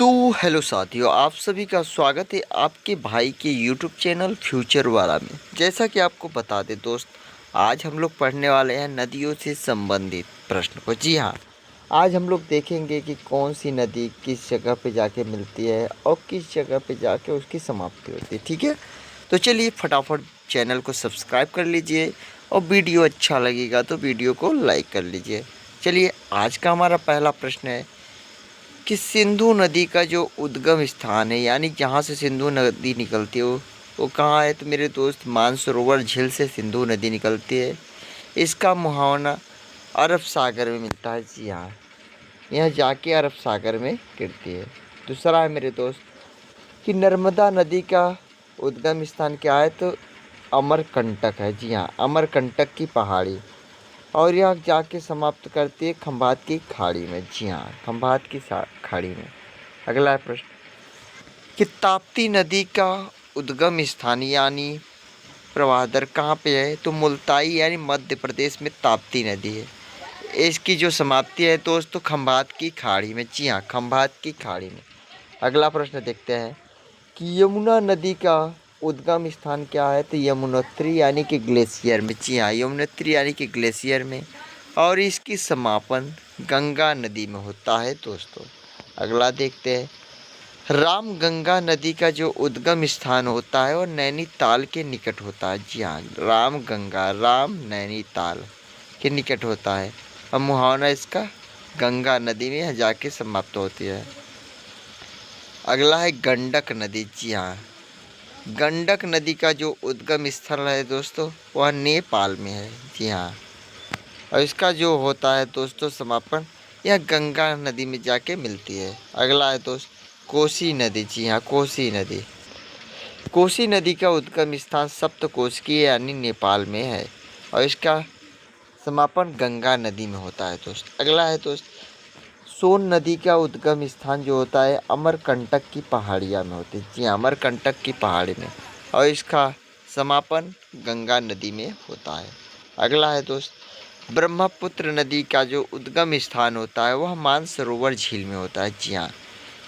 तो हेलो साथियों, आप सभी का स्वागत है आपके भाई के यूट्यूब चैनल फ्यूचर वाला में। जैसा कि आपको बता दें दोस्त, आज हम लोग पढ़ने वाले हैं नदियों से संबंधित प्रश्न को। जी हाँ, आज हम लोग देखेंगे कि कौन सी नदी किस जगह पे जाके मिलती है और किस जगह पे जाके उसकी समाप्ति होती है। ठीक है, तो चलिए फटाफट चैनल को सब्सक्राइब कर लीजिए और वीडियो अच्छा लगेगा तो वीडियो को लाइक कर लीजिए। चलिए, आज का हमारा पहला प्रश्न है कि सिंधु नदी का जो उद्गम स्थान है, यानी जहाँ से सिंधु नदी निकलती है, वो कहाँ है? तो मेरे दोस्त, मानसरोवर झील से सिंधु नदी निकलती है। इसका मुहावना अरब सागर में मिलता है। जी हाँ, यह जाके अरब सागर में गिरती है। दूसरा है मेरे दोस्त कि नर्मदा नदी का उद्गम स्थान क्या है? तो अमरकंटक है। जी हाँ, अमरकंटक की पहाड़ी, और यह जाके समाप्त करती है खंभात की खाड़ी में। जी हाँ, खंभात की खाड़ी में। अगला प्रश्न कि ताप्ती नदी का उद्गम स्थान यानी प्रवाह दर कहाँ पे है? तो मुल्ताई यानी मध्य प्रदेश में ताप्ती नदी है। इसकी जो समाप्ति है दोस्तों खंभात की खाड़ी में। जी हाँ, खंभात की खाड़ी में। अगला प्रश्न देखते हैं कि यमुना नदी का उद्गम स्थान क्या है? तो यमुनोत्री यानी कि ग्लेशियर में। जी हाँ, यमुनोत्री यानी कि ग्लेशियर में, और इसकी समापन गंगा नदी में होता है दोस्तों। अगला देखते हैं, राम गंगा नदी का जो उद्गम स्थान होता है वो नैनीताल के निकट होता है। जी हाँ, राम नैनीताल के निकट होता है, और मुहावना इसका गंगा नदी में जाके समाप्त होती है। अगला है गंडक नदी। जी हाँ, गंडक नदी का जो उद्गम स्थल है दोस्तों वह नेपाल में है। जी हाँ, और इसका जो होता है दोस्तों समापन, यह गंगा नदी में जाके मिलती है। अगला है दोस्त कोसी नदी। जी हाँ, कोसी नदी। कोसी नदी का उद्गम स्थान सप्तकोशी यानी नेपाल में है, और इसका समापन गंगा नदी में होता है दोस्त। अगला है दोस्त सोन नदी का उद्गम स्थान जो होता है अमरकंटक की पहाड़ियाँ में होती है। जी हाँ, अमरकंटक की पहाड़ी में, और इसका समापन गंगा नदी में होता है। अगला है दोस्त ब्रह्मपुत्र नदी का जो उद्गम स्थान होता है वह मानसरोवर झील में होता है। जी हाँ,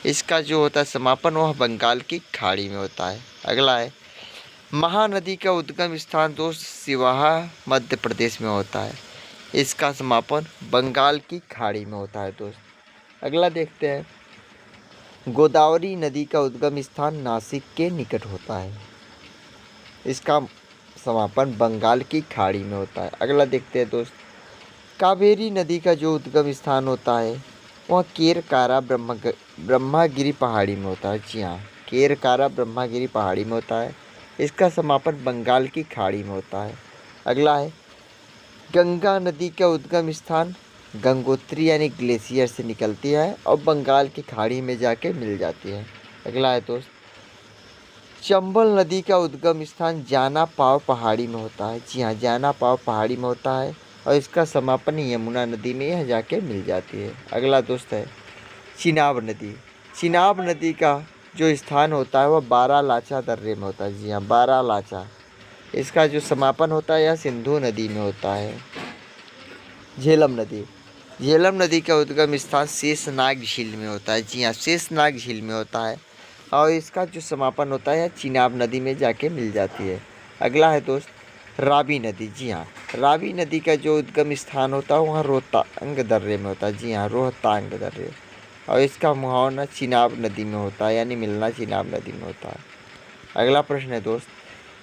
इसका जो होता है समापन वह बंगाल की खाड़ी में होता है। अगला है महानदी का उद्गम स्थान दोस्त सिवाहा मध्य प्रदेश में होता है। इसका समापन बंगाल की खाड़ी में होता है दोस्त। अगला देखते हैं गोदावरी नदी का उद्गम स्थान नासिक के निकट होता है। इसका समापन बंगाल की खाड़ी में होता है। अगला देखते हैं दोस्त कावेरी नदी का जो उद्गम स्थान होता है वह केरकारा ब्रह्मागिरी पहाड़ी में होता है। जी हाँ, केरकारा ब्रह्मागिरी पहाड़ी में होता है। इसका समापन बंगाल की खाड़ी में होता है। अगला है गंगा नदी का उद्गम स्थान गंगोत्री यानी ग्लेशियर से निकलती है और बंगाल की खाड़ी में जाके मिल जाती है। अगला है दोस्त चंबल नदी का उद्गम स्थान जाना पाव पहाड़ी में होता है। जी हाँ, जाना पाव पहाड़ी में होता है, और इसका समापन यमुना नदी में यह जाके मिल जाती है। अगला दोस्त है चिनाब नदी। चिनाब नदी का जो स्थान होता है वह बारालाचा दर्रे में होता है। जी हाँ, बारालाचा। इसका जो समापन होता है यह सिंधु नदी में होता है। झेलम नदी। झेलम नदी का उद्गम स्थान शेषनाग झील में होता है। जी हाँ, शेषनाग झील में होता है, और इसका जो समापन होता है चिनाब नदी में जाके मिल जाती है। अगला है दोस्त रावी नदी। जी हाँ, रावी नदी का जो उद्गम स्थान होता है वहाँ रोहतांग दर्रे में होता है। जी हाँ, रोहतांग दर्रे, और इसका मुहावना चिनाब नदी में होता है, यानी मिलना चिनाब नदी में होता है। अगला प्रश्न है दोस्त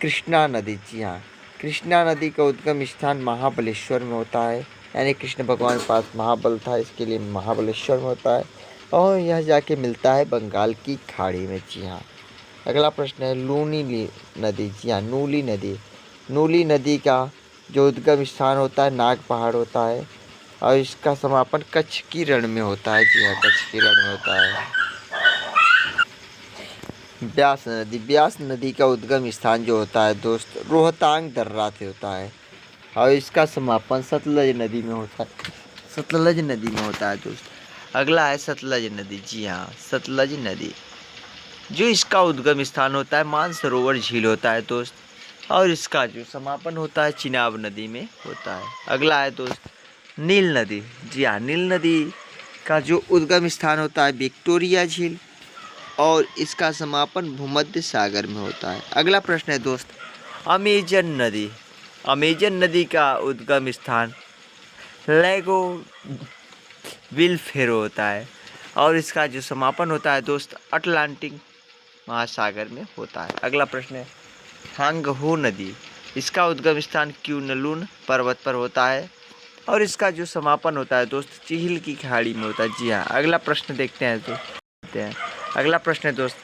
कृष्णा नदी। जी हाँ, कृष्णा नदी का उद्गम स्थान महाबलेश्वर में होता है, यानी कृष्ण भगवान के पास महाबल था, इसके लिए महाबलेश्वर में होता है, और यह जाके मिलता है बंगाल की खाड़ी में। जी हाँ। अगला प्रश्न है लूनी नदी। जी हाँ, नूली नदी। नूली नदी का जो उद्गम स्थान होता है नाग पहाड़ होता है, और इसका समापन कच्छ की रण में होता है। जी हाँ, कच्छ की रण में होता है। ब्यास नदी। ब्यास नदी का उद्गम स्थान जो होता है दोस्त रोहतांग दर्रा से होता है, और इसका समापन सतलज नदी में होता है। सतलज नदी में होता है दोस्त। अगला है सतलज नदी। जी हाँ, सतलज नदी जो इसका उद्गम स्थान होता है मानसरोवर झील होता है दोस्त, और इसका जो समापन होता है चिनाब नदी में होता है। अगला है दोस्त नील नदी। जी हाँ, नील नदी का जो उद्गम स्थान होता है विक्टोरिया झील, और इसका समापन भूमध्य सागर में होता है। अगला प्रश्न है दोस्त, अमेजन नदी, अमेजन नदी का उद्गम स्थान लेगो विलफेरो होता है और इसका जो समापन होता है दोस्त अटलांटिक महासागर में होता है। अगला प्रश्न है, हांगहो नदी, इसका उद्गम स्थान क्यूनलुन पर्वत पर होता है और इसका जो समापन होता है दोस्त चिहिल की खाड़ी में होता है। जी हाँ। अगला प्रश्न देखते हैं अगला प्रश्न है दोस्त,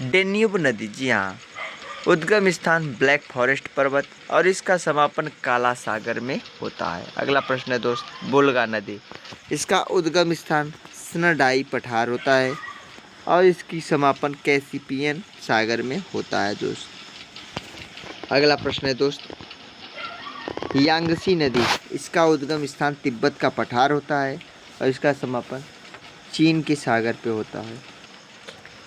डेन्यूब नदी, जी हाँ, उद्गम स्थान ब्लैक फॉरेस्ट पर्वत और इसका समापन काला सागर में होता है। अगला प्रश्न है दोस्त, बुल्गा नदी, इसका उद्गम स्थान स्नडाई पठार होता है और इसकी समापन कैसिपियन सागर में होता है दोस्त। अगला प्रश्न है दोस्त, यांगसी नदी, इसका उद्गम स्थान तिब्बत का पठार होता है और इसका समापन चीन के सागर पे होता है।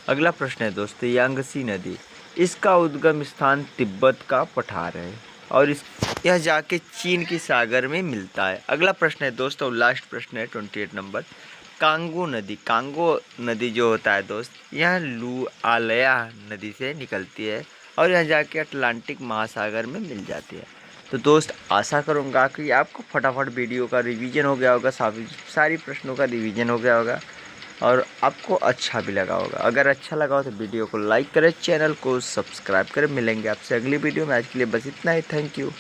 अगला प्रश्न है दोस्त, यांगसी नदी, इसका उद्गम स्थान तिब्बत का पठार है और यह जाके चीन के सागर में मिलता है। अगला प्रश्न है दोस्त और लास्ट प्रश्न है 28 नंबर, कांगो नदी, कांगो नदी जो होता है दोस्त, यह लुआलया नदी से निकलती है और यह जाके अटलांटिक महासागर में मिल जाती है। तो दोस्त आशा करूँगा कि आपको फटाफट वीडियो का रिवीजन हो गया होगा, सारी प्रश्नों का रिवीजन हो गया होगा और आपको अच्छा भी लगा होगा। अगर अच्छा लगा हो तो वीडियो को लाइक करें, चैनल को सब्सक्राइब करें। मिलेंगे आपसे अगली वीडियो में, आज के लिए बस इतना ही। Thank you.